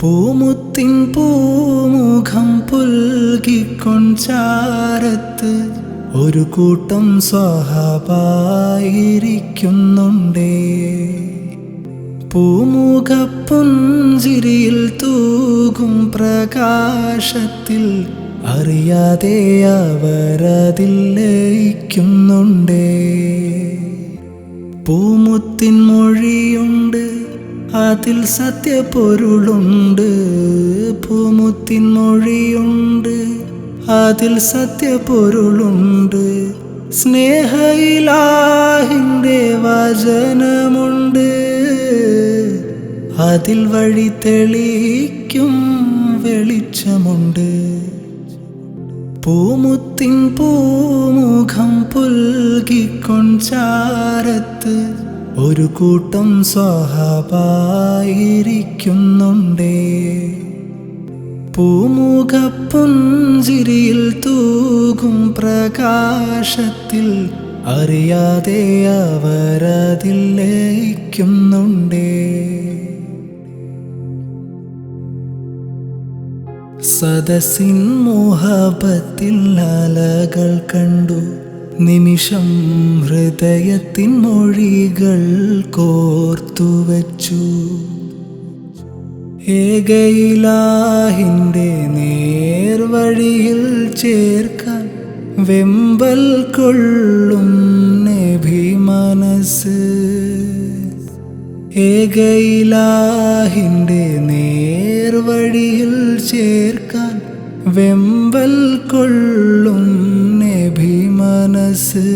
പൂമുത്തിൻ പൂമുഖം പുൽകിക്കൊഞ്ചാരത്ത് ഒരു കൂട്ടം സ്വഹാബായിരിക്കുന്നുണ്ടേ. പൂമുഖപ്പുഞ്ചിരിയിൽ തൂകും പ്രകാശത്തിൽ അറിയാതെ അവരതിൽ ലയിക്കുന്നുണ്ടേ. പൂമുത്തിൻ മൊഴിയുണ്ട്, അതിൽ സത്യപൊരുളുണ്ട്. പൂമുത്തിൻ മൊഴിയുണ്ട്, അതിൽ സത്യപൊരുളുണ്ട്. സ്നേഹയിലാഹിന്റെ വചനമുണ്ട്, അതിൽ വഴി തെളിയിക്കും വെളിച്ചമുണ്ട്. പൂമുത്തിൻ പൂമുഖം പുൽകിക്കൊഞ്ചാരത്ത് ഒരു കൂട്ടം സ്വഹാബായിരിക്കുന്നുണ്ടേ. പൂമുഖപ്പുഞ്ചിരിയിൽ തൂകും പ്രകാശത്തിൽ അറിയാതെ അവരതിൽ ലയിക്കുന്നുണ്ടേ. സദസ്സിൻ മോഹബത്തിൽ അലകൾ കണ്ടു നിമിഷം ഹൃദയത്തിൻ മൊഴികൾ കോർത്തുവച്ചു. ഏകയിലാഹിന്റെ നേർവഴിയിൽ ചേർക്കാൻ വെമ്പൽ കൊള്ളും നബി മനസ്സ്. ഏകയിലാഹിന്റെ നേർവഴിയിൽ ചേർക്കാൻ വെമ്പൽ കൊള്ളും നബി മനസ്സ്.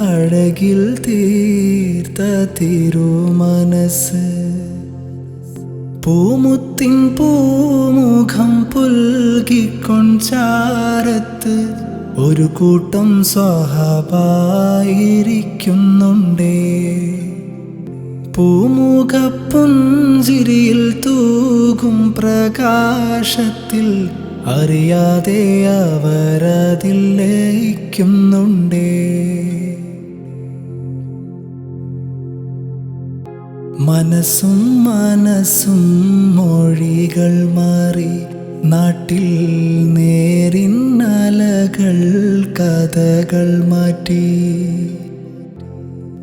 അഴകിൽ തീർത്ത തിരുമനസ്. പൂമുത്തിൻ പൂമുഖം പുൽകിക്കൊഞ്ചാരത്ത് ഒരു കൂട്ടം സ്വഹാബായിരിക്കുന്നുണ്ടേ. പൂമുഖപ്പുഞ്ചിരിയിൽ തൂകും പ്രകാശത്തിൽ അറിയാതെ അവരതിൽ ലയിക്കുന്നുണ്ടേ. മനസ്സും മനസ്സും മൊഴികൾ മാറി നാട്ടിൽ നേരിൻ അലകൾ കഥകൾ മാറ്റി.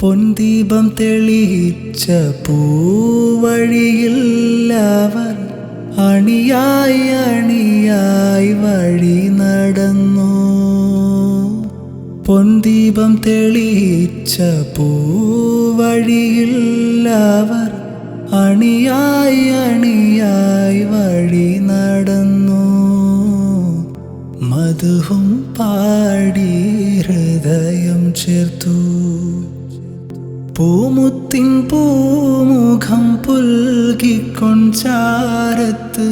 പൊൻദീപം തെളിയിച്ച പൂവഴിയിൽ അവർ അണിയായി അണിയായി വഴി നടന്നു. പൊൻദീപം തെളിയിച്ച പൂവഴിയിൽ അവർ അണിയായി അണിയായി വഴി നടന്നു. മധുഹും പാടി ഹൃദയം ചേർത്തു. പൂമുത്തിൻ പൂമുഖം പുൽകിക്കൊഞ്ചാരത്ത്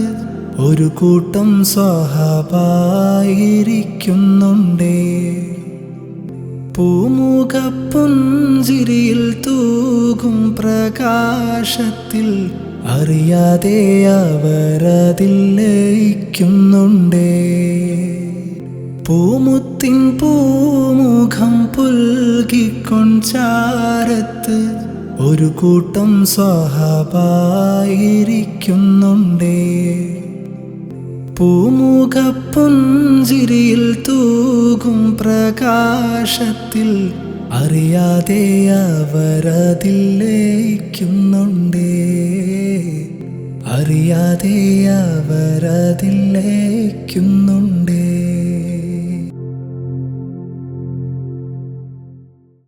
ഒരു കൂട്ടം സ്വഹാബായിരിക്കുന്നുണ്ടേ. പൂമുഖപ്പുഞ്ചിരിയിൽ തൂകും പ്രകാശത്തിൽ അറിയാതെ അവരതിൽ ലയിക്കുന്നുണ്ടേ. പൂമുത്തിൻ പൂമുഖം പുൽകിക്കൊഞ്ചാരത്ത് ഒരു കൂട്ടം സ്വഹാബായിരിക്കുന്നുണ്ടേ. പൂമുഖപ്പുഞ്ചിരിയിൽ തൂകും പ്രകാശത്തിൽ അറിയാതെ അവരതിൽ ലയിക്കുന്നുണ്ടേ. അറിയാതെ അവരതിൽ ലയിക്കുന്നുണ്ട്.